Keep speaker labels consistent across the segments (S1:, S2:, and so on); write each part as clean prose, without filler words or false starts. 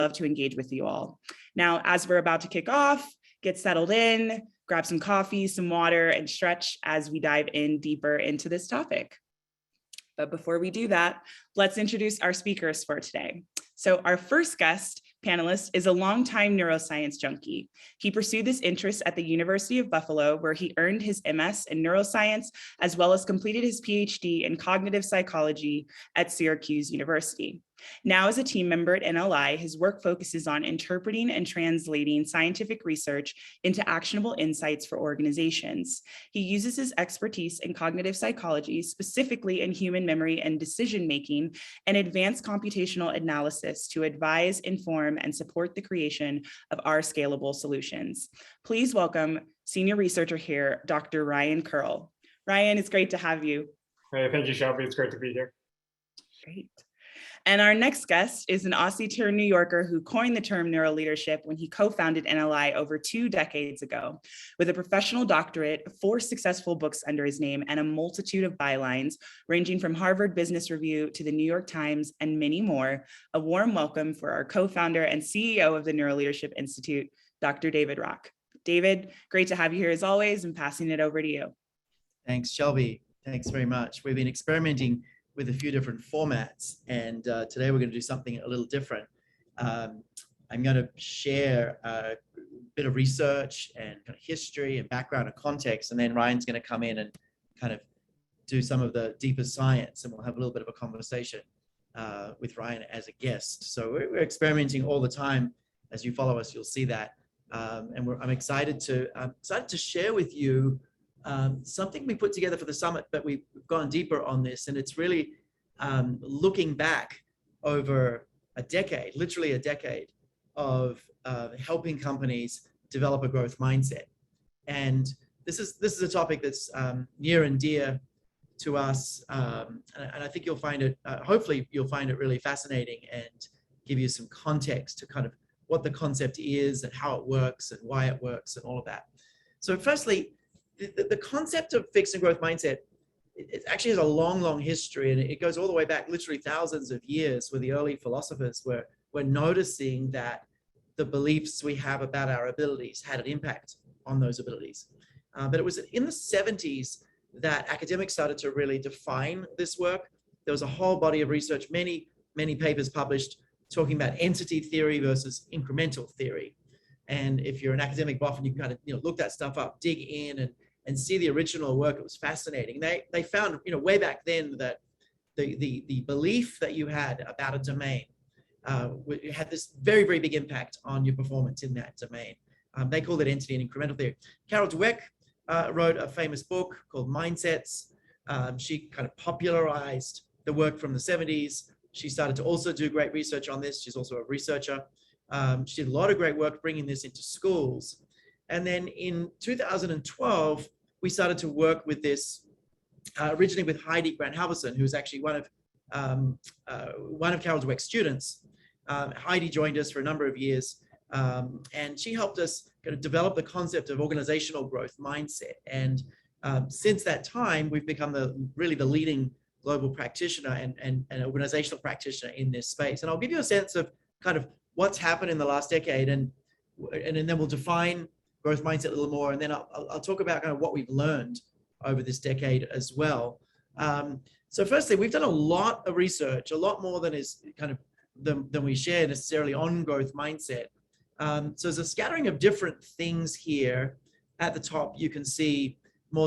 S1: love to engage with you all. Now, as we're about to kick off, get settled in, grab some coffee, some water, and stretch as we dive in deeper into this topic. But before we do that, let's introduce our speakers for today. So our first guest panelist is a longtime neuroscience junkie. He pursued this interest at the University of Buffalo, where he earned his MS in neuroscience, as well as completed his Ph.D. in cognitive psychology at Syracuse University. Now, as a team member at NLI, his work focuses on interpreting and translating scientific research into actionable insights for organizations. He uses his expertise in cognitive psychology, specifically in human memory and decision-making, and advanced computational analysis to advise, inform, and support the creation of our scalable solutions. Please welcome senior researcher here, Dr. Ryan Curl. Ryan, it's great to have you.
S2: Hey, thank you, Shelby. It's great to be here.
S1: Great. And our next guest is an Aussie-turned New Yorker who coined the term neuroleadership when he co-founded NLI over 2 decades ago. With a professional doctorate, 4 successful books under his name, and a multitude of bylines, ranging from Harvard Business Review to the New York Times and many more, a warm welcome for our co-founder and CEO of the NeuroLeadership Institute, Dr. David Rock. David, great to have you here as always, and passing it over to you.
S3: Thanks, Shelby. Thanks very much. We've been experimenting with a few different formats, and today we're going to do something a little different. I'm going to share a bit of research and kind of history and background and context, and then Ryan's going to come in and kind of do some of the deeper science, and we'll have a little bit of a conversation with Ryan as a guest. So we're experimenting all the time. As you follow us, you'll see that, and I'm excited to share with you something we put together for the summit, but we've gone deeper on this, and it's really looking back over a decade, literally a decade of helping companies develop a growth mindset. And this is a topic that's near and dear to us, and I think you'll find it, hopefully you'll find it really fascinating and give you some context to kind of what the concept is and how it works and why it works and all of that. So firstly, the concept of fixed and growth mindset, it actually has a long, long history, and it goes all the way back literally thousands of years, where the early philosophers were noticing that the beliefs we have about our abilities had an impact on those abilities. But it was in the 70s that academics started to really define this work. There was a whole body of research, many, many papers published talking about entity theory versus incremental theory. And if you're an academic buff and you can kind of look that stuff up, dig in and see the original work, it was fascinating. They found way back then that the belief that you had about a domain had this very, very big impact on your performance in that domain. They called it entity and incremental theory. Carol Dweck wrote a famous book called Mindsets. She kind of popularized the work from the 70s. She started to also do great research on this. She's also a researcher. She did a lot of great work bringing this into schools. And then in 2012, we started to work with this, originally with Heidi Grant Halverson, who was actually one of Carol Dweck's students. Heidi joined us for a number of years, and she helped us kind of develop the concept of organizational growth mindset. And since that time, we've become really the leading global practitioner and organizational practitioner in this space. And I'll give you a sense of kind of what's happened in the last decade, and then we'll define growth mindset a little more, and then I'll talk about kind of what we've learned over this decade as well. So firstly, we've done a lot of research, a lot more than is kind of than we share necessarily on growth mindset. So there's a scattering of different things here. At the top, you can see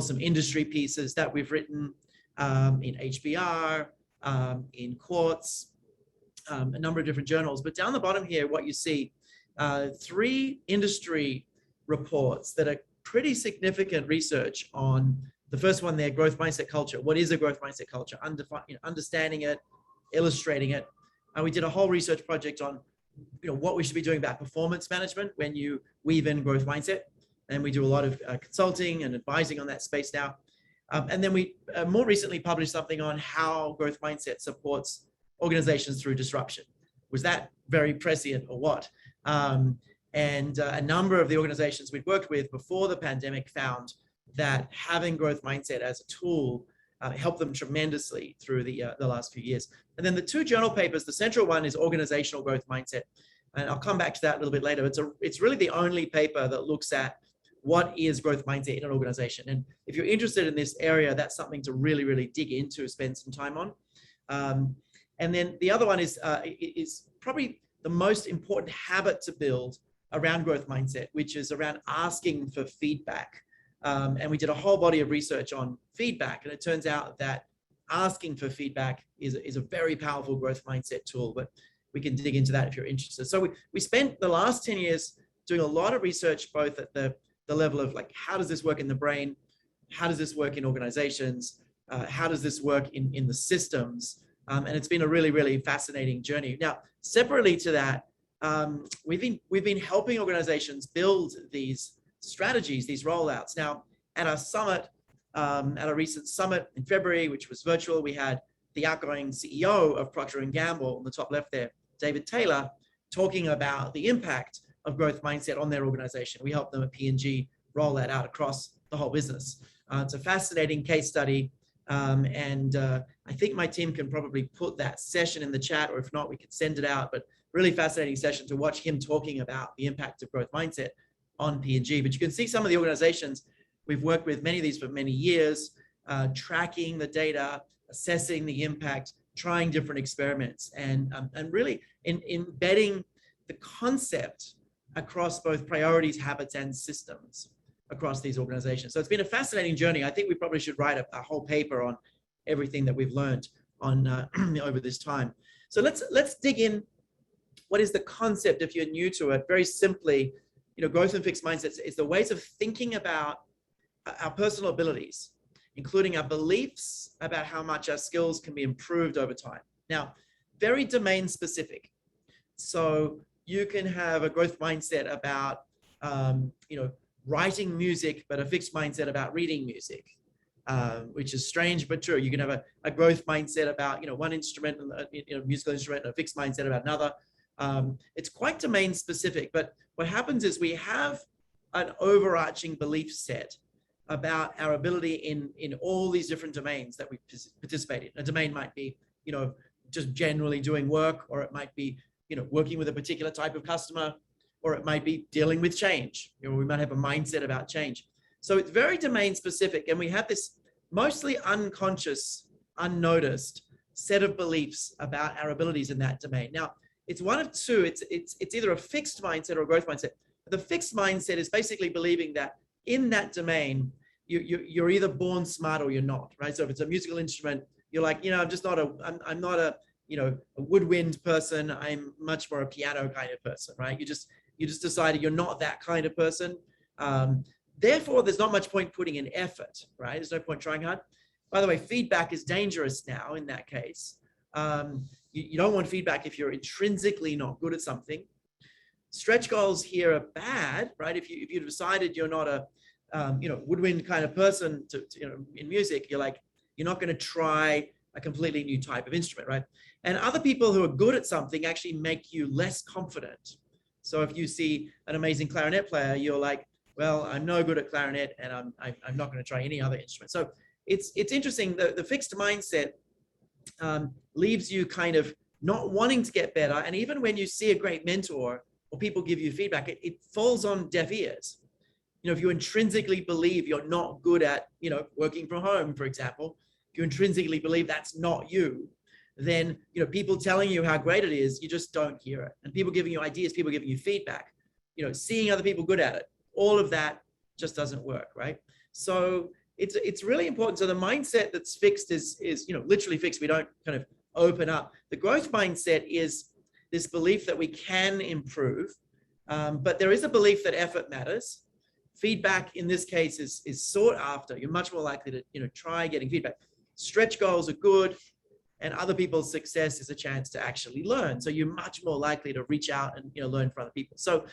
S3: some industry pieces that we've written in HBR, in Quartz, a number of different journals. But down the bottom here, what you see, 3 industry reports that are pretty significant research on the first one there, growth mindset culture. What is a growth mindset culture? Understanding it, illustrating it. We did a whole research project on what we should be doing about performance management when you weave in growth mindset. And we do a lot of consulting and advising on that space now. And then we more recently published something on how growth mindset supports organizations through disruption. Was that very prescient or what? And a number of the organizations we'd worked with before the pandemic found that having growth mindset as a tool helped them tremendously through the last few years. And then the 2 journal papers, the central one is organizational growth mindset. And I'll come back to that a little bit later. It's really the only paper that looks at what is growth mindset in an organization. And if you're interested in this area, that's something to really, really dig into, spend some time on. And then the other one is probably the most important habit to build around growth mindset, which is around asking for feedback. And we did a whole body of research on feedback, and it turns out that asking for feedback is a very powerful growth mindset tool, but we can dig into that if you're interested. So we spent the last 10 years doing a lot of research, both at the level of like, how does this work in the brain? How does this work in organizations? How does this work in the systems? And it's been a really, really fascinating journey. Now, separately to that, we've been helping organizations build these strategies, these rollouts. Now, at our summit, at a recent summit in February, which was virtual, we had the outgoing CEO of Procter & Gamble on the top left there, David Taylor, talking about the impact of growth mindset on their organization. We helped them at P&G roll that out across the whole business. It's a fascinating case study. And I think my team can probably put that session in the chat, or if not, we could send it out. But really fascinating session to watch him talking about the impact of growth mindset on P&G. But you can see some of the organizations we've worked with, many of these for many years, tracking the data, assessing the impact, trying different experiments, and really embedding the concept across both priorities, habits, and systems across these organizations. So it's been a fascinating journey. I think we probably should write a whole paper on everything that we've learned on over this time. So let's dig in. What is the concept if you're new to it? Very simply, growth and fixed mindsets is the ways of thinking about our personal abilities, including our beliefs about how much our skills can be improved over time. Now, very domain specific. So you can have a growth mindset about, writing music, but a fixed mindset about reading music, which is strange but true. You can have a growth mindset about, one instrument, musical instrument, and a fixed mindset about another. It's quite domain specific, but what happens is we have an overarching belief set about our ability in all these different domains that we participate in. A domain might be, just generally doing work, or it might be, working with a particular type of customer, or it might be dealing with change. We might have a mindset about change. So it's very domain specific, and we have this mostly unconscious, unnoticed set of beliefs about our abilities in that domain. Now, it's one of two. It's either a fixed mindset or a growth mindset. The fixed mindset is basically believing that in that domain, you're either born smart or you're not, right? So if it's a musical instrument, you're like, I'm just not I'm not a woodwind person. I'm much more a piano kind of person, right? You just decided you're not that kind of person. Therefore, there's not much point putting in effort, right? There's no point trying hard. By the way, feedback is dangerous now in that case. You don't want feedback if you're intrinsically not good at something. Stretch goals here are bad, right? If you decided you're not a woodwind kind of person in music, you're not going to try a completely new type of instrument, right? And other people who are good at something actually make you less confident. So if you see an amazing clarinet player, you're like, well, I'm no good at clarinet, and I'm not going to try any other instrument. So it's interesting. The fixed mindset leaves you kind of not wanting to get better. And even when you see a great mentor or people give you feedback, it falls on deaf ears. If you intrinsically believe you're not good at, working from home, for example, if you intrinsically believe that's not you, then, people telling you how great it is, you just don't hear it. And people giving you ideas, people giving you feedback, seeing other people good at it, all of that just doesn't work, right? So it's really important. So the mindset that's fixed is literally fixed. We don't kind of open up. The growth mindset is this belief that we can improve, but there is a belief that effort matters. Feedback in this case is sought after. You're much more likely to try getting feedback. Stretch goals are good, and other people's success is a chance to actually learn. So you're much more likely to reach out and learn from other people. So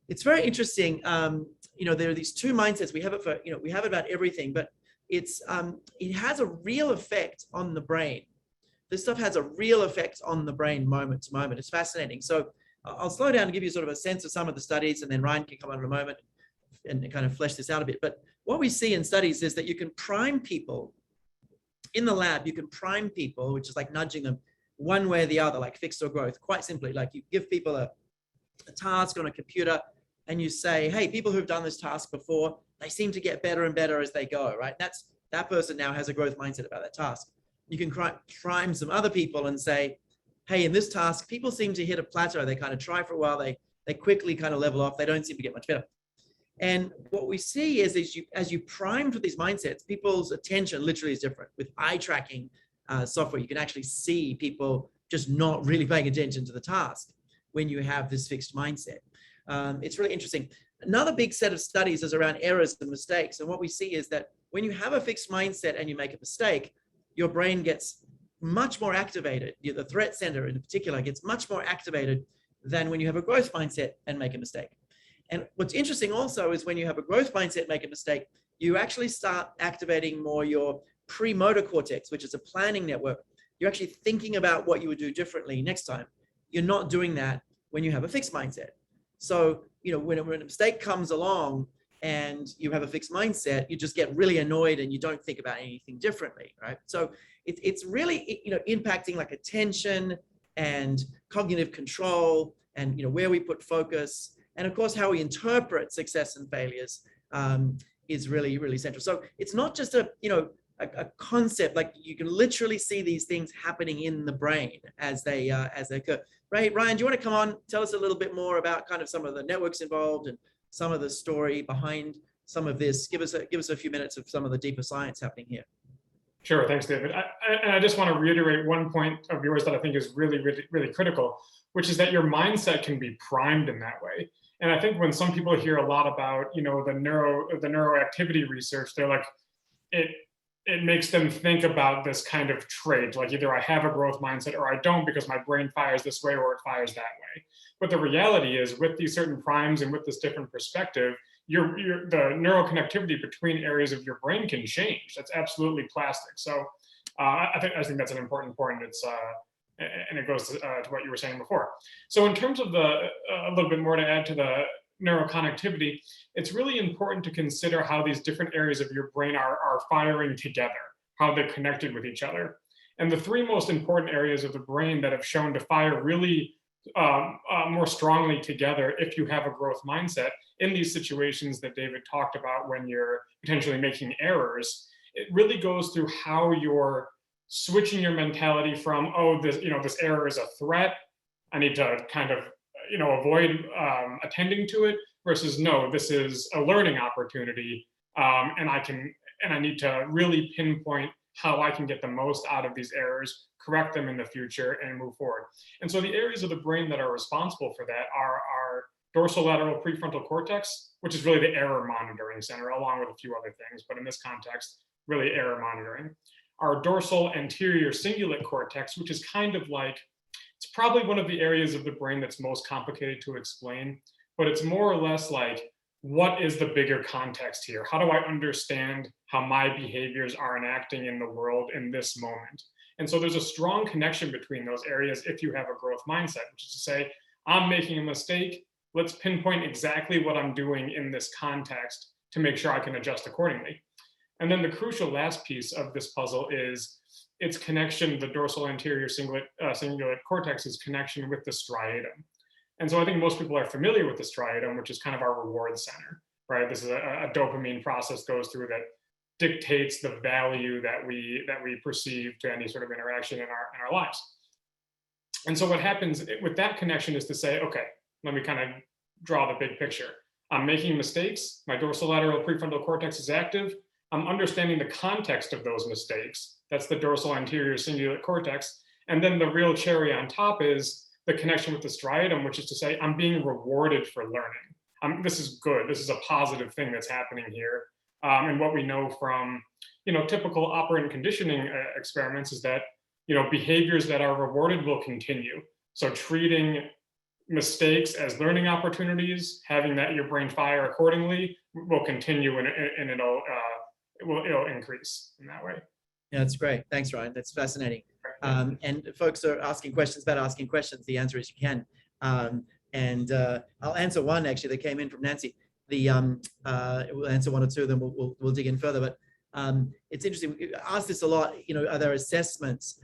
S3: it's very interesting. There are these two mindsets. We have it for we have it about everything, but it has a real effect on the brain. This stuff has a real effect on the brain moment to moment. It's fascinating. So I'll slow down and give you sort of a sense of some of the studies, and then Ryan can come on in a moment and kind of flesh this out a bit. But what we see in studies is that you can prime people in the lab. You can prime people, which is like nudging them one way or the other, like fixed or growth, quite simply. Like you give people a task on a computer and you say, hey, people who've done this task before, they seem to get better and better as they go, right? That person now has a growth mindset about that task. You can prime some other people and say, hey, in this task, people seem to hit a plateau. They kind of try for a while. They quickly kind of level off. They don't seem to get much better. And what we see is as you primed with these mindsets, people's attention literally is different. With eye tracking software, you can actually see people just not really paying attention to the task when you have this fixed mindset. It's really interesting. Another big set of studies is around errors and mistakes. And what we see is that when you have a fixed mindset and you make a mistake, your brain gets much more activated. The threat center in particular gets much more activated than when you have a growth mindset and make a mistake. And what's interesting also is when you have a growth mindset, make a mistake, you actually start activating more your premotor cortex, which is a planning network. You're actually thinking about what you would do differently next time. You're not doing that when you have a fixed mindset. So, when a mistake comes along and you have a fixed mindset, you just get really annoyed and you don't think about anything differently, right? So it's really, impacting like attention and cognitive control and, where we put focus. And of course, how we interpret success and failures is really, really central. So it's not just a concept, like you can literally see these things happening in the brain as they occur. Right, Ryan, do you want to come on, tell us a little bit more about kind of some of the networks involved and some of the story behind some of this? Give us a few minutes of some of the deeper science happening here.
S2: Sure, thanks, David. I just want to reiterate one point of yours that I think is really, really, really critical, which is that your mindset can be primed in that way. And I think when some people hear a lot about, the neuroactivity research, they're like, it makes them think about this kind of trait, like either I have a growth mindset or I don't because my brain fires this way or it fires that way. But the reality is with these certain primes and with this different perspective, the neural connectivity between areas of your brain can change. That's absolutely plastic. So I think that's an important point. And it goes to what you were saying before. So in terms of a little bit more to add to the neuroconnectivity, it's really important to consider how these different areas of your brain are firing together, how they're connected with each other. And the three most important areas of the brain that have shown to fire really more strongly together if you have a growth mindset in these situations that David talked about when you're potentially making errors, it really goes through how you're switching your mentality from, oh, this error is a threat, I need to kind of avoid attending to it, versus no, this is a learning opportunity, and I need to really pinpoint how I can get the most out of these errors, correct them in the future, and move forward. And so the areas of the brain that are responsible for that are our dorsolateral prefrontal cortex, which is really the error monitoring center, along with a few other things, but in this context, really error monitoring. Our dorsal anterior cingulate cortex, which is kind of like, it's probably one of the areas of the brain that's most complicated to explain, but it's more or less like, what is the bigger context here? How do I understand how my behaviors are enacting in the world in this moment? And so there's a strong connection between those areas if you have a growth mindset, which is to say, I'm making a mistake. Let's pinpoint exactly what I'm doing in this context to make sure I can adjust accordingly. And then the crucial last piece of this puzzle is its connection, the dorsal anterior cingulate cortex's connection with the striatum. And so I think most people are familiar with the striatum, which is kind of our reward center, right? This is a dopamine process goes through that dictates the value that we perceive to any sort of interaction in our lives. And so what happens with that connection is to say, okay, let me kind of draw the big picture. I'm making mistakes. My dorsolateral prefrontal cortex is active. I'm understanding the context of those mistakes. That's the dorsal anterior cingulate cortex. And then the real cherry on top is the connection with the striatum, which is to say, I'm being rewarded for learning. This is good. This is a positive thing that's happening here. And what we know from, typical operant conditioning experiments is that, behaviors that are rewarded will continue. So treating mistakes as learning opportunities, having that your brain fire accordingly, will continue and it'll increase in that way.
S3: Yeah, that's great. Thanks, Ryan. That's fascinating. And folks are asking questions about asking questions. The answer is you can. And I'll answer one actually that came in from Nancy. We'll answer one or two, then we'll dig in further. But it's interesting. We ask this a lot. Are there assessments?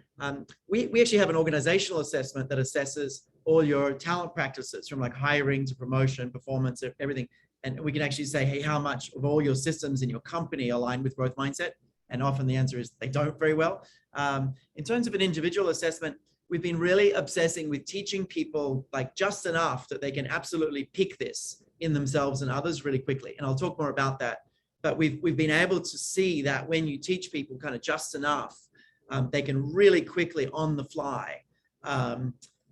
S3: We actually have an organizational assessment that assesses all your talent practices, from like hiring to promotion, performance, everything. And we can actually say, hey, how much of all your systems in your company align with growth mindset? And often the answer is they don't very well. In terms of an individual assessment, we've been really obsessing with teaching people like just enough that they can absolutely pick this in themselves and others really quickly. And I'll talk more about that. But we've been able to see that when you teach people kind of just enough, they can really quickly on the fly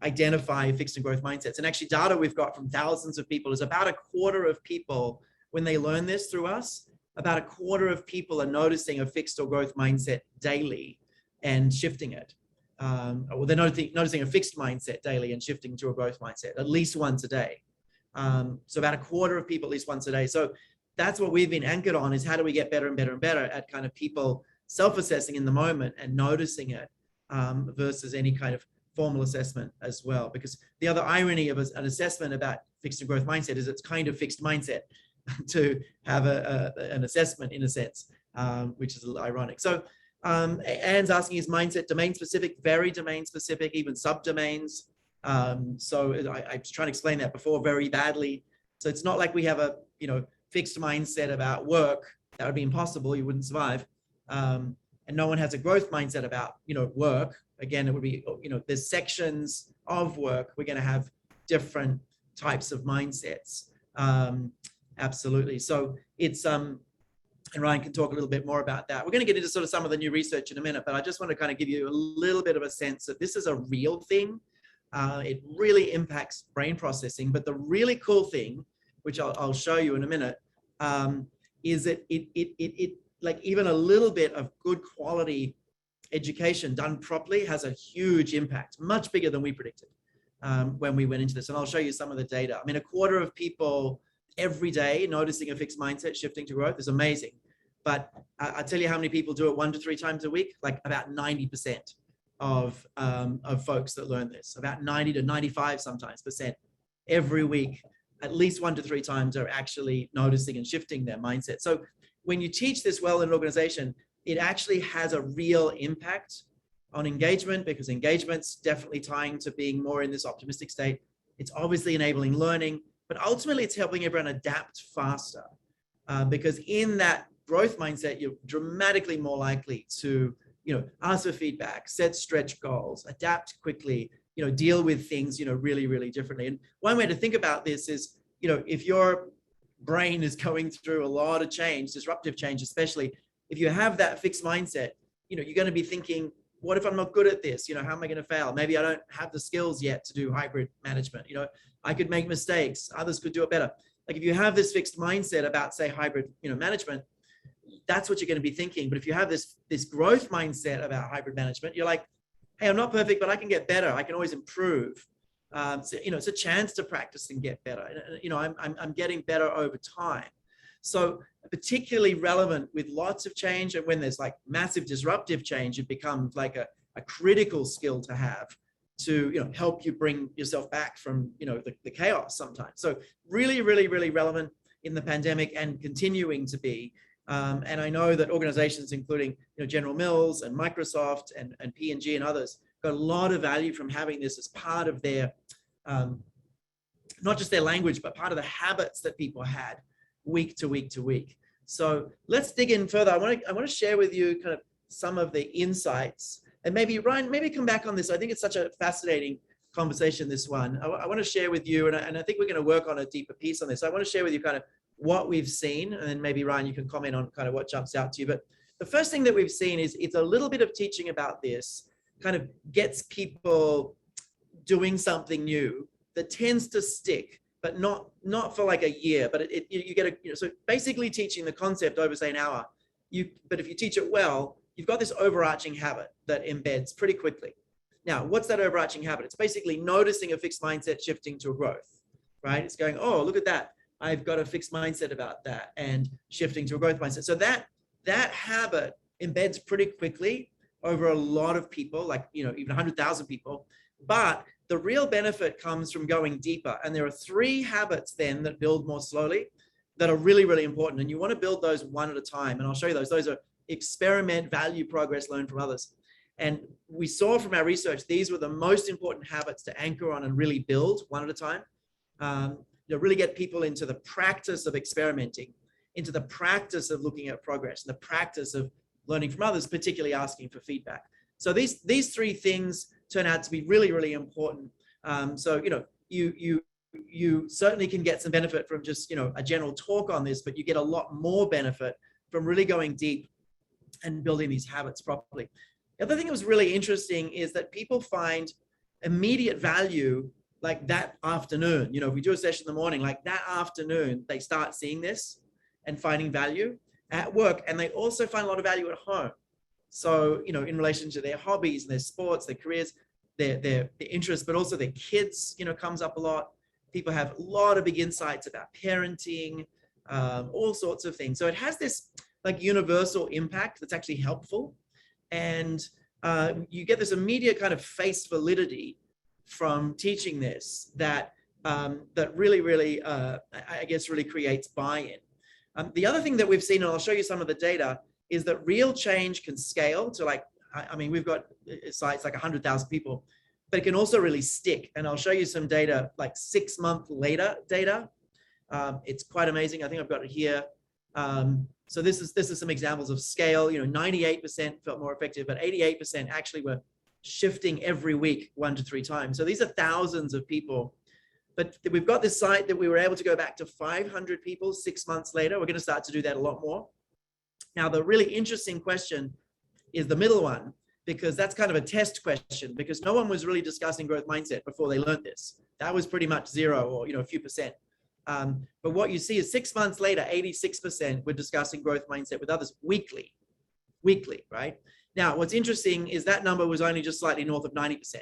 S3: identify fixed and growth mindsets. And actually data we've got from thousands of people is about a quarter of people, when they learn this through us, about a quarter of people are noticing a fixed or growth mindset daily and shifting it. Well, they're noticing a fixed mindset daily and shifting to a growth mindset at least once a day. So about a quarter of people at least once a day. So that's what we've been anchored on, is how do we get better and better and better at kind of people self-assessing in the moment and noticing it versus any kind of formal assessment as well. Because the other irony of an assessment about fixed and growth mindset is it's kind of fixed mindset to have an assessment in a sense, which is a little ironic. So Anne's asking, is mindset domain specific? Very domain specific, even subdomains. So I was trying to explain that before very badly. So it's not like we have a fixed mindset about work. That would be impossible. You wouldn't survive. And no one has a growth mindset about work. Again, it would be there's sections of work. We're going to have different types of mindsets. Absolutely. So it's and Ryan can talk a little bit more about that. We're going to get into sort of some of the new research in a minute, but I just want to kind of give you a little bit of a sense that this is a real thing. It really impacts brain processing. But the really cool thing, which I'll show you in a minute, is that it like even a little bit of good quality education done properly has a huge impact, much bigger than we predicted when we went into this. And I'll show you some of the data. I mean, a quarter of people every day noticing a fixed mindset shifting to growth is amazing. But I'll tell you how many people do it 1 to 3 times a week, like about 90% of folks that learn this, about 90 to 95 sometimes % every week, at least 1 to 3 times are actually noticing and shifting their mindset. So when you teach this well in an organization, it actually has a real impact on engagement, because engagement's definitely tying to being more in this optimistic state. It's obviously enabling learning, but ultimately it's helping everyone adapt faster, because in that growth mindset, you're dramatically more likely to, ask for feedback, set stretch goals, adapt quickly, deal with things, really, really differently. And one way to think about this is, if your brain is going through a lot of change, disruptive change, especially if you have that fixed mindset, you're going to be thinking, what if I'm not good at this? How am I going to fail? Maybe I don't have the skills yet to do hybrid management. I could make mistakes. Others could do it better. Like if you have this fixed mindset about, say, hybrid, management, that's what you're going to be thinking. But if you have this growth mindset about hybrid management, you're like, hey, I'm not perfect, but I can get better. I can always improve. So, it's a chance to practice and get better. I'm getting better over time. So particularly relevant with lots of change, and when there's like massive disruptive change, it becomes like a critical skill to have to help you bring yourself back from the chaos sometimes. So really, really, really relevant in the pandemic and continuing to be. And I know that organizations, including General Mills and Microsoft and P&G and others, got a lot of value from having this as part of their not just their language, but part of the habits that people had week to week to week. So let's dig in further. I want to share with you kind of some of the insights, and maybe Ryan, come back on this. I think it's such a fascinating conversation, this one. I want to share with you, and I think we're going to work on a deeper piece on this. I want to share with you kind of what we've seen, and then maybe Ryan, you can comment on kind of what jumps out to you. But the first thing that we've seen is it's a little bit of teaching about this kind of gets people doing something new that tends to stick, but not for like a year, but you get so basically teaching the concept over, say, an hour. But if you teach it well, you've got this overarching habit that embeds pretty quickly. Now, what's that overarching habit? It's basically noticing a fixed mindset shifting to a growth, right? It's going, oh, look at that. I've got a fixed mindset about that, and shifting to a growth mindset. So that habit embeds pretty quickly over a lot of people, like, even 100,000 people. But the real benefit comes from going deeper. And there are 3 habits then that build more slowly that are really, really important. And you want to build those one at a time. And I'll show you those. Those are experiment, value, progress, learn from others. And we saw from our research, these were the most important habits to anchor on and really build one at a time. Really get people into the practice of experimenting, into the practice of looking at progress, and the practice of learning from others, particularly asking for feedback. So these three things turn out to be really, really important. So, you certainly can get some benefit from just, a general talk on this, but you get a lot more benefit from really going deep and building these habits properly. The other thing that was really interesting is that people find immediate value like that afternoon. If we do a session in the morning, like that afternoon, they start seeing this and finding value at work. And they also find a lot of value at home. So, in relation to their hobbies, their sports, their careers, their interests, but also their kids, comes up a lot. People have a lot of big insights about parenting, all sorts of things. So it has this like universal impact that's actually helpful. And you get this immediate kind of face validity from teaching this that really, really, I guess, really creates buy-in. The other thing that we've seen, and I'll show you some of the data, is that real change can scale to like, we've got sites like 100,000 people, but it can also really stick. And I'll show you some data, like 6 months later data. It's quite amazing. I think I've got it here. So this is some examples of scale. 98% felt more effective, but 88% actually were shifting every week 1 to 3 times. So these are thousands of people. But we've got this site that we were able to go back to 500 people 6 months later. We're going to start to do that a lot more. Now, the really interesting question is the middle one, because that's kind of a test question, because no one was really discussing growth mindset before they learned this. That was pretty much zero or, a few percent. But what you see is 6 months later, 86% were discussing growth mindset with others weekly, right? Now, what's interesting is that number was only just slightly north of 90%,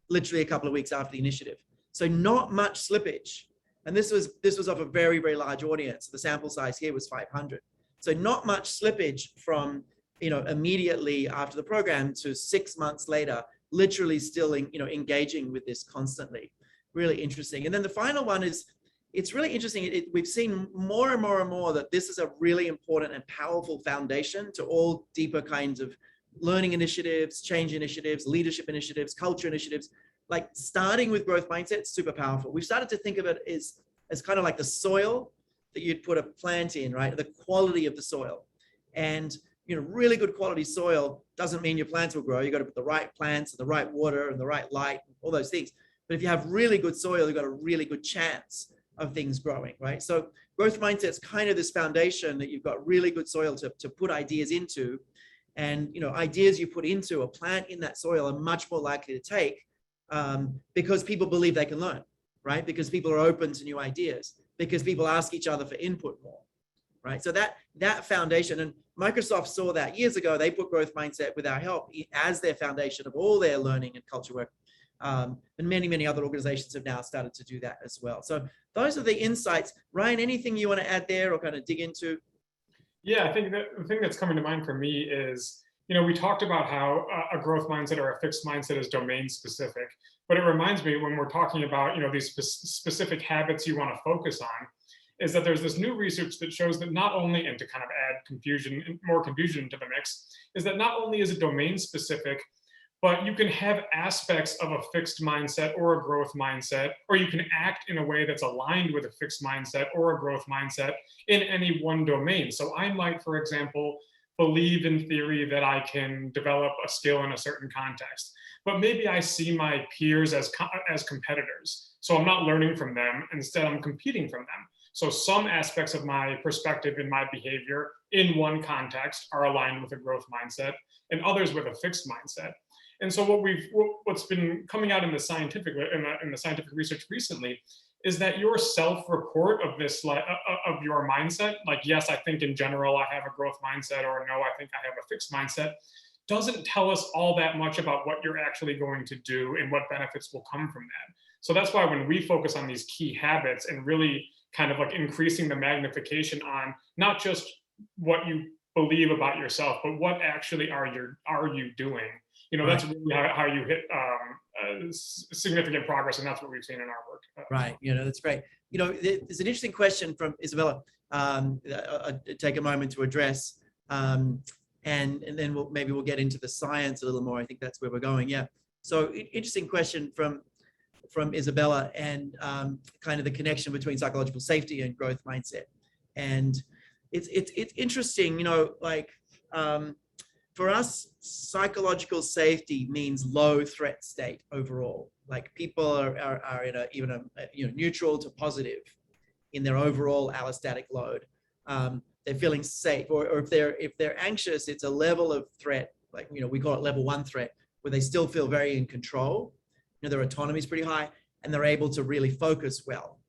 S3: literally a couple of weeks after the initiative. So not much slippage. And this was off a very, very large audience. The sample size here was 500. So not much slippage from, immediately after the program to 6 months later, literally still, engaging with this constantly. Really interesting. And then the final one is, it's really interesting. We've seen more and more and more that this is a really important and powerful foundation to all deeper kinds of learning initiatives, change initiatives, leadership initiatives, culture initiatives. Like starting with growth mindset, super powerful. We've started to think of it as kind of like the soil that you'd put a plant in, right? The quality of the soil. And, really good quality soil doesn't mean your plants will grow. You got to put the right plants and the right water and the right light, all those things. But if you have really good soil, you've got a really good chance of things growing, right? So growth mindset is kind of this foundation that you've got really good soil to put ideas into. And, ideas you put into a plant in that soil are much more likely to take because people believe they can learn, right? Because people are open to new ideas, because people ask each other for input more, right? So that foundation, and Microsoft saw that years ago. They put growth mindset with our help as their foundation of all their learning and culture work. And many, many other organizations have now started to do that as well. So those are the insights. Ryan, anything you want to add there or kind of dig into?
S2: Yeah, I think that the thing that's coming to mind for me is, we talked about how a growth mindset or a fixed mindset is domain specific, but it reminds me when we're talking about, these specific habits you want to focus on, is that there's this new research that shows that not only, and to kind of add more confusion to the mix, is that not only is it domain specific, but you can have aspects of a fixed mindset or a growth mindset, or you can act in a way that's aligned with a fixed mindset or a growth mindset in any one domain. So I might, for example, believe in theory that I can develop a skill in a certain context, but maybe I see my peers as competitors. So I'm not learning from them. Instead, I'm competing from them. So some aspects of my perspective and my behavior in one context are aligned with a growth mindset and others with a fixed mindset. And so what's been coming out in the scientific research recently is that your self-report of this, of your mindset, like, yes, I think in general I have a growth mindset, or no, I think I have a fixed mindset, doesn't tell us all that much about what you're actually going to do and what benefits will come from that. So that's why when we focus on these key habits and really kind of like increasing the magnification on not just what you believe about yourself, but what actually are you doing? That's really how you hit significant progress, and that's what we've seen in our work.
S3: Right. That's great. There's an interesting question from Isabella. I'll take a moment to address. and then maybe we'll get into the science a little more. I think that's where we're going. Yeah. So interesting question from Isabella, and kind of the connection between psychological safety and growth mindset. And it's interesting, you know, like for us, psychological safety means low threat state overall. Like people are in even a neutral to positive in their overall allostatic load. They're feeling safe, or if they're anxious, it's a level of threat, like, you know, we call it level 1 threat, where they still feel very in control. You know, their autonomy is pretty high, and they're able to really focus well.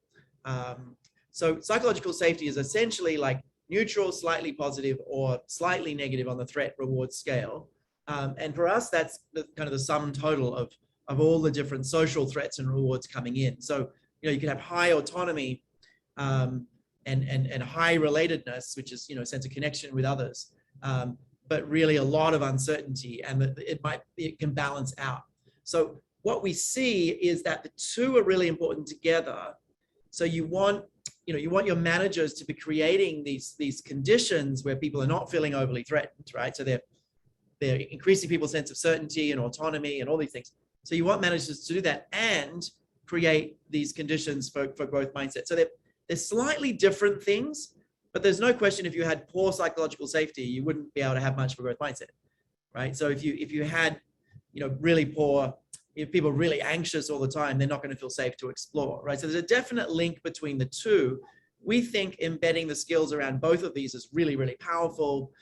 S3: So psychological safety is essentially like neutral, slightly positive, or slightly negative on the threat reward scale. And for us, that's kind of the sum total of all the different social threats and rewards coming in. So, you know, you can have high autonomy and high relatedness, which is, you know, a sense of connection with others, but really a lot of uncertainty, and that it can balance out. So what we see is that the two are really important together. So you want your managers to be creating these conditions where people are not feeling overly threatened, right? So they're increasing people's sense of certainty and autonomy and all these things. So you want managers to do that and create these conditions for growth mindset. So they're slightly different things, but there's no question if you had poor psychological safety, you wouldn't be able to have much of a growth mindset, right? So if you had, you know, really poor, if people are really anxious all the time, they're not going to feel safe to explore, right? So there's a definite link between the two. We think embedding the skills around both of these is really, really powerful.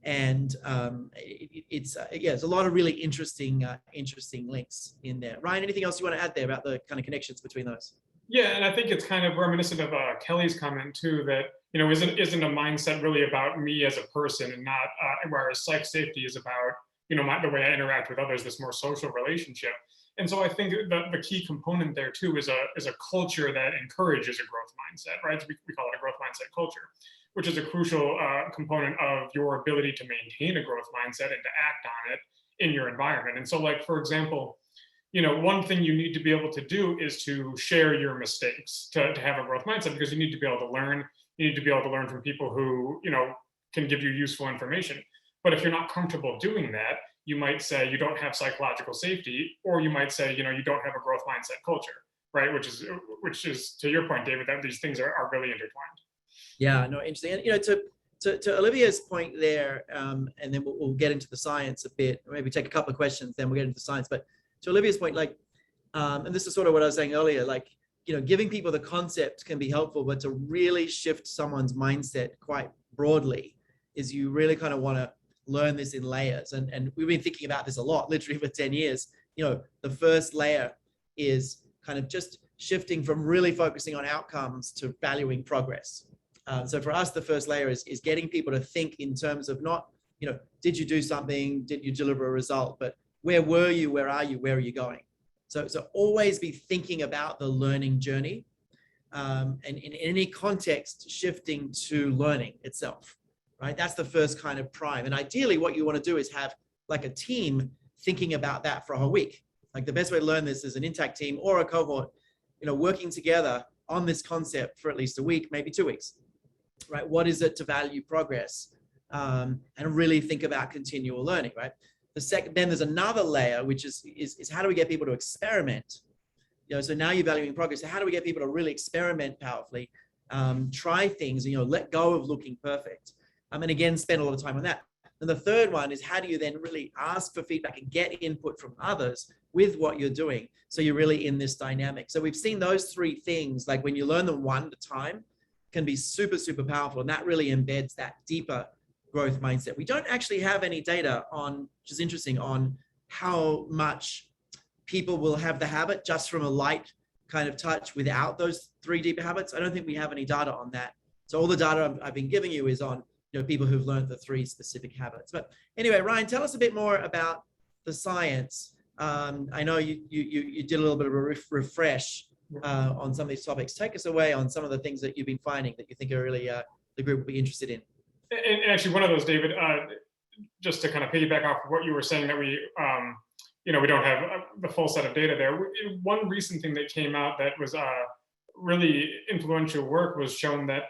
S3: It's a lot of really interesting links in there. Ryan, anything else you want to add there about the kind of connections between those?
S2: Yeah, and I think it's kind of reminiscent of Kelly's comment too, that, you know, isn't a mindset really about me as a person, and not whereas psych safety is about, you know, the way I interact with others, this more social relationship. And so I think the key component there too is a culture that encourages a growth mindset, right? We call it a growth mindset culture, which is a crucial component of your ability to maintain a growth mindset and to act on it in your environment. And so, like, for example, you know, one thing you need to be able to do is to share your mistakes to have a growth mindset, because you need to be able to learn. You need to be able to learn from people who, you know, can give you useful information. But if you're not comfortable doing that, you might say you don't have psychological safety, or you might say, you know, you don't have a growth mindset culture, right? Which is to your point, David, that these things are really intertwined.
S3: Yeah, no, interesting. And, you know, to Olivia's point there, and then we'll get into the science a bit, maybe take a couple of questions, then we'll get into the science. But to Olivia's point, like, and this is sort of what I was saying earlier, like, you know, giving people the concept can be helpful, but to really shift someone's mindset quite broadly is you really kind of want to learn this in layers. And we've been thinking about this a lot, literally for 10 years. You know, the first layer is kind of just shifting from really focusing on outcomes to valuing progress. So for us, the first layer is getting people to think in terms of not, you know, did you do something? Did you deliver a result? But where were you? Where are you? Where are you going? So always be thinking about the learning journey, and in any context, shifting to learning itself, right? That's the first kind of prime. And ideally, what you want to do is have like a team thinking about that for a whole week. Like the best way to learn this is an intact team or a cohort, you know, working together on this concept for at least a week, maybe 2 weeks, right? What is it to value progress, and really think about continual learning, right? Then there's another layer, which is how do we get people to experiment? You know, so now you're valuing progress. So how do we get people to really experiment powerfully, try things, you know, let go of looking perfect? And again, spend a lot of time on that. And the third one is how do you then really ask for feedback and get input from others with what you're doing? So you're really in this dynamic. So we've seen those three things, like when you learn them one at a time, can be super, super powerful. And that really embeds that deeper growth mindset. We don't actually have any data on, which is interesting, on how much people will have the habit just from a light kind of touch without those three deeper habits. I don't think we have any data on that. So all the data I've been giving you is on, you know, people who've learned the three specific habits. But anyway, Ryan, tell us a bit more about the science. I know you did a little bit of a refresh on some of these topics. Take us away on some of the things that you've been finding that you think are really the group will be interested in.
S2: And actually, one of those, David, just to kind of piggyback off of what you were saying, that we, you know, we don't have the full set of data there. One recent thing that came out that was really influential work was shown that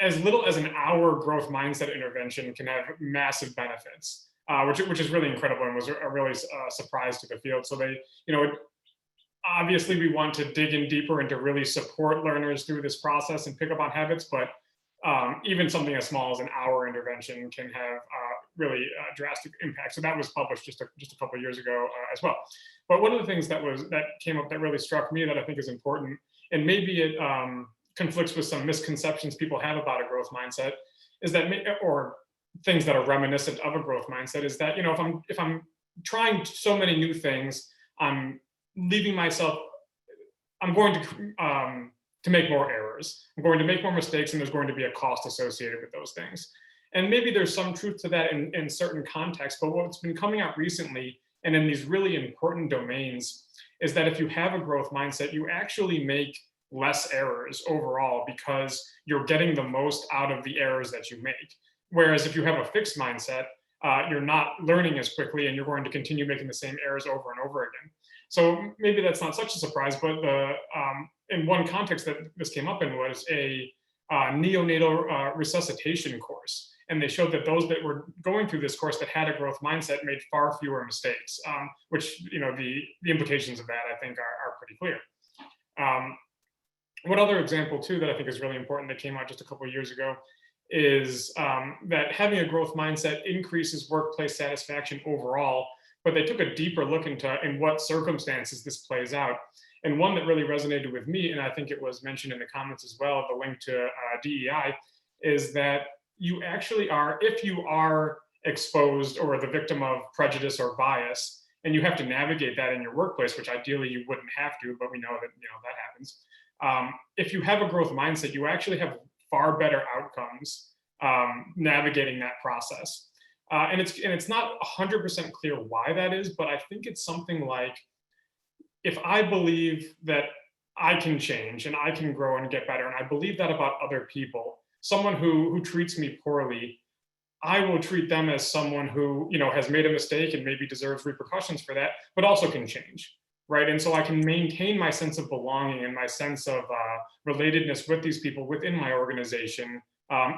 S2: as little as an hour growth mindset intervention can have massive benefits, which is really incredible and was a really surprise to the field. So they, obviously we want to dig in deeper and to really support learners through this process and pick up on habits, but even something as small as an hour intervention can have really drastic impact. So that was published just a couple of years ago as well. But one of the things that came up that really struck me that I think is important, and maybe it conflicts with some misconceptions people have about a growth mindset, is that, or things that are reminiscent of a growth mindset, is that, if I'm trying so many new things, I'm leaving myself, I'm going to make more errors. I'm going to make more mistakes, and there's going to be a cost associated with those things. And maybe there's some truth to that in certain contexts, but what's been coming out recently and in these really important domains is that if you have a growth mindset, you actually make less errors overall because you're getting the most out of the errors that you make. Whereas if you have a fixed mindset, you're not learning as quickly and you're going to continue making the same errors over and over again. So maybe that's not such a surprise, but in one context that this came up in was a neonatal resuscitation course. And they showed that those that were going through this course that had a growth mindset made far fewer mistakes, which, the implications of that I think are pretty clear. One other example too that I think is really important that came out just a couple of years ago is that having a growth mindset increases workplace satisfaction overall, but they took a deeper look into in what circumstances this plays out. And one that really resonated with me, and I think it was mentioned in the comments as well, the link to DEI, is that you actually are, if you are exposed or the victim of prejudice or bias, and you have to navigate that in your workplace, which ideally you wouldn't have to, but we know that that happens. If you have a growth mindset, you actually have far better outcomes navigating that process. And it's not 100% clear why that is, but I think it's something like, if I believe that I can change and I can grow and get better, and I believe that about other people, someone who treats me poorly, I will treat them as someone who has made a mistake and maybe deserves repercussions for that, but also can change, right? And so I can maintain my sense of belonging and my sense of relatedness with these people within my organization,